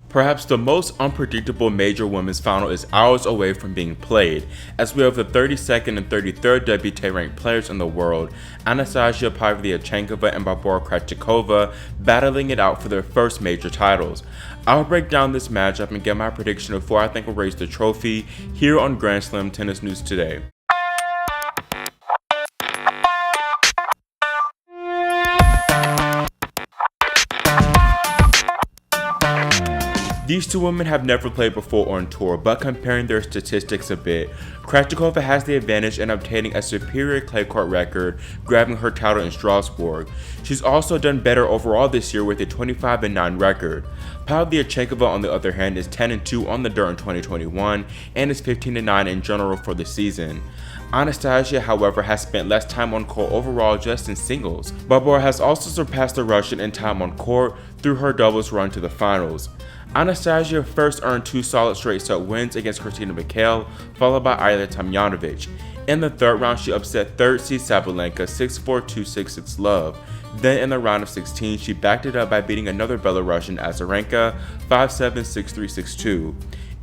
Perhaps the most unpredictable major women's final is hours away from being played, as we have the 32nd and 33rd WTA ranked players in the world, Anastasia Pavlyuchenkova and Barbora Krejcikova, battling it out for their first major titles. I'll break down this matchup and get my prediction of who I think will raise the trophy here on Grand Slam Tennis News Today. These two women have never played before on tour, but comparing their statistics a bit, Krejcikova has the advantage in obtaining a superior clay court record, grabbing her title in Strasbourg. She's also done better overall this year with a 25-9 record. Pavlyuchenkova, on the other hand, is 10-2 on the dirt in 2021 and is 15-9 in general for the season. Anastasia, however, has spent less time on court overall just in singles. Barbora has also surpassed the Russian in time on court through her doubles run to the finals. Anastasia first earned 2 solid straight set wins against Christina Mikhail, followed by Ayla Tomljanovic. In the third round, she upset third seed Sabalenka 6-4, 2-6, 6-love. Then in the round of 16, she backed it up by beating another Belarusian, Azarenka, 5-7, 6-3, 6-2.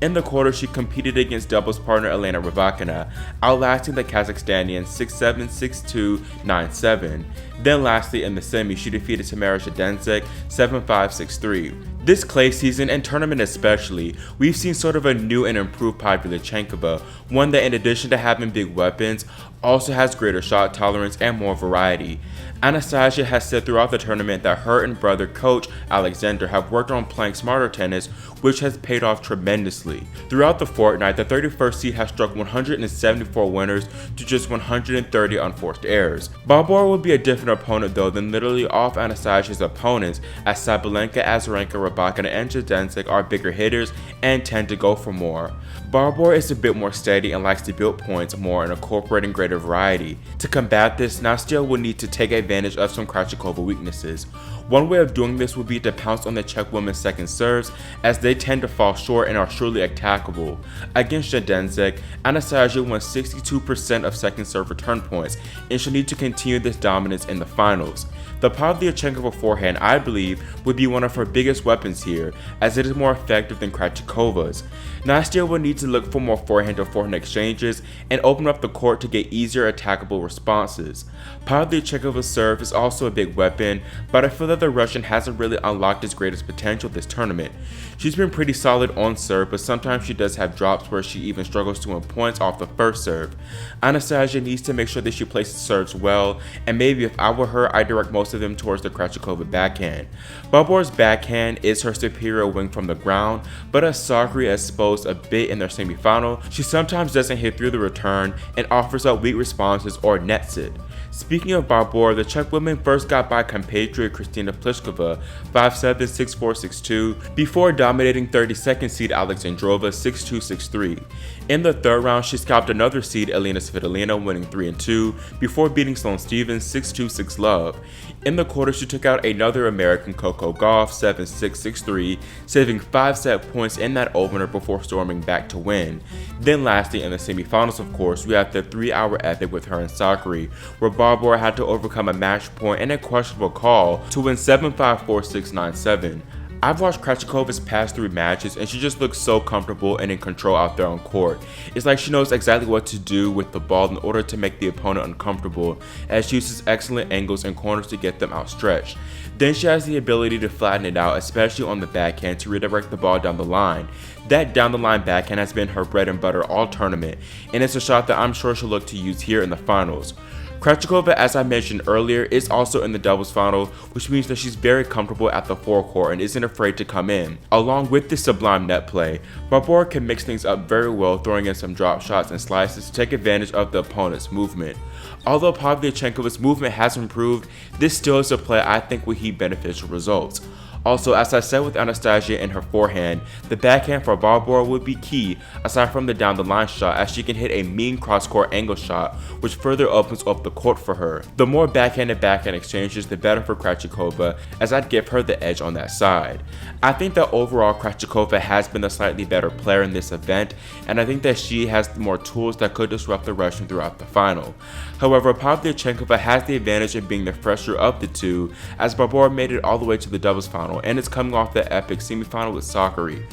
In the quarter, she competed against doubles partner Elena Rybakina, outlasting the Kazakhstanian 6-7, 6-2, 9-7. Then lastly, in the semi, she defeated Tamara Zhidensek 7-5, 6-3. This clay season, and tournament especially, we've seen sort of a new and improved Pavlyuchenkova, one that in addition to having big weapons, also has greater shot tolerance and more variety. Anastasia has said throughout the tournament that her and brother coach Alexander have worked on playing smarter tennis, which has paid off tremendously. Throughout the fortnight, the 31st seed has struck 174 winners to just 130 unforced errors. Barbora will be a different opponent though than literally all of Anastasia's opponents, as Sabalenka, Azarenka, Rybakina, and Zhidensek are bigger hitters and tend to go for more. Barbora is a bit more steady and likes to build points more and incorporating greater variety. To combat this, Nastia will need to take advantage of some Krejcikova weaknesses. One way of doing this would be to pounce on the Czech women's second serves, as they tend to fall short and are surely attackable. Against Zhidensek, Anastasia won 62% of second serve return points, and she'll need to continue this dominance in the finals. The Pavlyuchenkova forehand, I believe, would be one of her biggest weapons here, as it is more effective than Krejcikova's. Nastia will need to look for more forehand to forehand exchanges and open up the court to get easier attackable responses. Pavlyuchenkova's serve is also a big weapon, but I feel that the Russian hasn't really unlocked his greatest potential this tournament. She's been pretty solid on serve, but sometimes she does have drops where she even struggles to win points off the first serve. Anastasia needs to make sure that she places serves well, and maybe if I were her, I direct most of them towards the Krejcikova backhand. Barbora's backhand is her superior wing from the ground, but as Sakari exposed a bit in their semifinal, she sometimes doesn't hit through the return and offers up weak responses or nets it. Speaking of Barbora, the Czech women first got by compatriot Kristina Pliskova 5-7, 6-4, 6-2 before dominating 32nd seed Alexandrova 6-2, 6-3. In the third round, she scalped another seed Elena Svitolina, winning 3-2 before beating Sloane Stephens 6-2, 6-love. In the quarter, she took out another American, Coco Gauff 7-6, 6-3, saving 5 set points in that opener before storming back to win. Then lastly, in the semifinals, of course, we have the 3-hour epic with her and Sakari, where Barbora had to overcome a match point and a questionable call to win 7-5, 4-6, 9-7. I've watched Krejcikova's past 3 matches and she just looks so comfortable and in control out there on court. It's like she knows exactly what to do with the ball in order to make the opponent uncomfortable, as she uses excellent angles and corners to get them outstretched. Then she has the ability to flatten it out, especially on the backhand, to redirect the ball down the line. That down the line backhand has been her bread and butter all tournament, and it's a shot that I'm sure she'll look to use here in the finals. Krejcikova, as I mentioned earlier, is also in the doubles final, which means that she's very comfortable at the forecourt and isn't afraid to come in. Along with this sublime net play, Barbora can mix things up very well, throwing in some drop shots and slices to take advantage of the opponent's movement. Although Pavlyuchenkova's movement has improved, this still is a play I think will yield beneficial results. Also, as I said with Anastasia and her forehand, the backhand for Barbora would be key aside from the down the line shot, as she can hit a mean cross-court angle shot which further opens up the court for her. The more backhand exchanges, the better for Krejcikova, as I'd give her the edge on that side. I think that overall Krejcikova has been the slightly better player in this event, and I think that she has more tools that could disrupt the Russian throughout the final. However, Pavlyuchenkova has the advantage of being the fresher of the two, as Barbora made it all the way to the doubles final semifinal and is coming off the epic semifinal with Sakkari.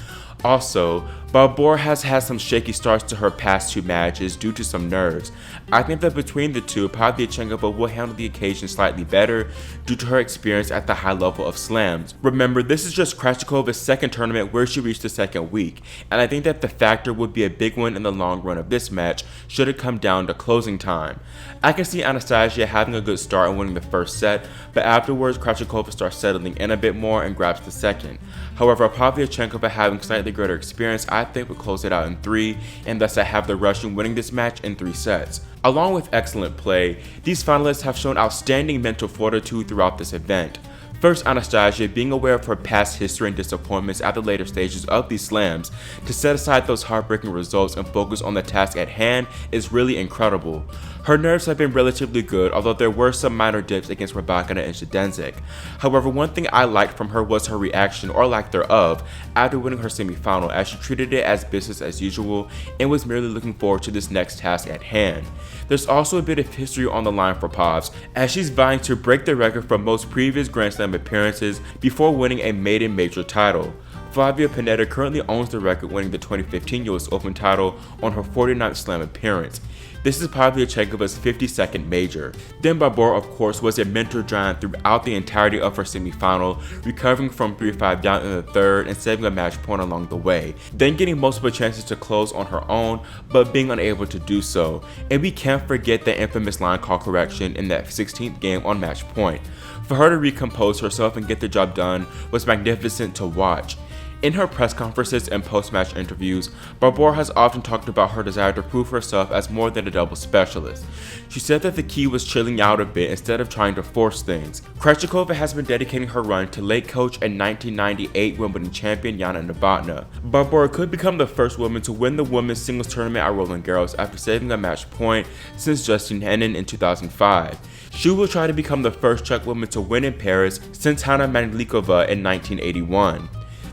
Also, Barbora has had some shaky starts to her past 2 matches due to some nerves. I think that between the two, Pavlyuchenkova will handle the occasion slightly better due to her experience at the high level of slams. Remember, this is just Krejcikova's second tournament where she reached the second week, and I think that the factor would be a big one in the long run of this match should it come down to closing time. I can see Anastasia having a good start and winning the first set, but afterwards Krejcikova starts settling in a bit more and grabs the second. However, Pavlyuchenkova having slightly greater experience I think would close it out in 3, and thus I have the Russian winning this match in 3 sets. Along with excellent play, these finalists have shown outstanding mental fortitude throughout this event. First, Anastasia, being aware of her past history and disappointments at the later stages of these slams, to set aside those heartbreaking results and focus on the task at hand is really incredible. Her nerves have been relatively good, although there were some minor dips against Rybakina and Zidansek. However, one thing I liked from her was her reaction, or lack thereof, after winning her semifinal, as she treated it as business as usual and was merely looking forward to this next task at hand. There's also a bit of history on the line for Pavs, as she's vying to break the record for most previous Grand Slam appearances before winning a maiden major title. Flavia Pennetta currently owns the record, winning the 2015 US Open title on her 49th Slam appearance. This is Pavlyuchenkova's 52nd major. Then Barbora, of course, was a mental giant throughout the entirety of her semifinal, recovering from 3-5 down in the third and saving a match point along the way, then getting multiple chances to close on her own, but being unable to do so. And we can't forget the infamous line call correction in that 16th game on match point. For her to recompose herself and get the job done was magnificent to watch. In her press conferences and post-match interviews, Barbora has often talked about her desire to prove herself as more than a double specialist. She said that the key was chilling out a bit instead of trying to force things. Krejcikova has been dedicating her run to late coach and 1998 Wimbledon champion Yana Novotná. Barbora could become the first woman to win the women's singles tournament at Roland Garros after saving a match point since Justine Henin in 2005. She will try to become the first Czech woman to win in Paris since Hanna Mandlikova in 1981.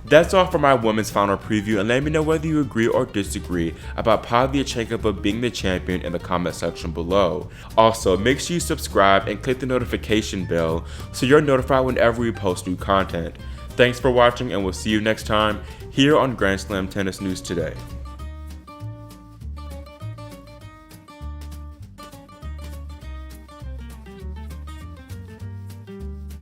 That's all for my women's final preview, and let me know whether you agree or disagree about Pavlyuchenkova being the champion in the comment section below. Also, make sure you subscribe and click the notification bell so you're notified whenever we post new content. Thanks for watching, and we'll see you next time here on Grand Slam Tennis News Today.